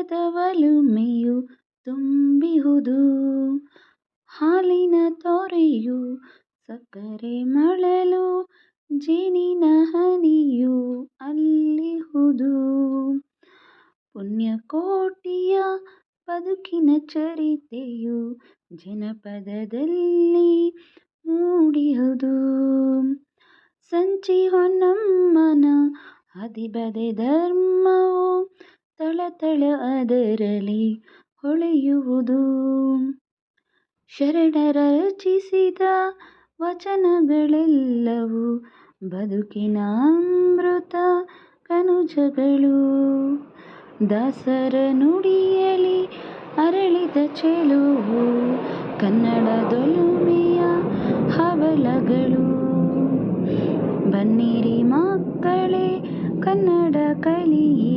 ಹೃದಯದ ಒಲುಮೆಯು ತುಂಬಿಹುದು. ಹಾಲಿನ ತೊರೆಯು ಸಕ್ಕರೆ ಮಳಲು, ಜೇನಿನ ಹನಿಯು ಅಲ್ಲಿಹುದು. ಪುಣ್ಯಕೋಟಿಯ ಬದುಕಿನ ಚರಿತೆಯು ಜನಪದದಲ್ಲಿ ಮೂಡಿಹುದು. ಸಂಚಿ ಹೊನ್ನಮ್ಮನ ಹದಿಬದೆ ಧರ್ಮವು ತಳತಳ ಅದರಲ್ಲಿ ಹೊಳೆಯುವುದು. ಶರಣರ ರಚಿಸಿದ ವಚನಗಳೆಲ್ಲವೂ ಬದುಕಿನ ಅಮೃತ ಕಣಜಗಳು. ದಾಸರ ನುಡಿಯಲಿ ಅರಳಿದ ಚೆಲುವು ಕನ್ನಡದೊಲುಮೆಯ ಹವಳಗಳು. ಬನ್ನಿರಿ ಮಕ್ಕಳೇ ಕನ್ನಡ ಕಲಿಯಿರಿ.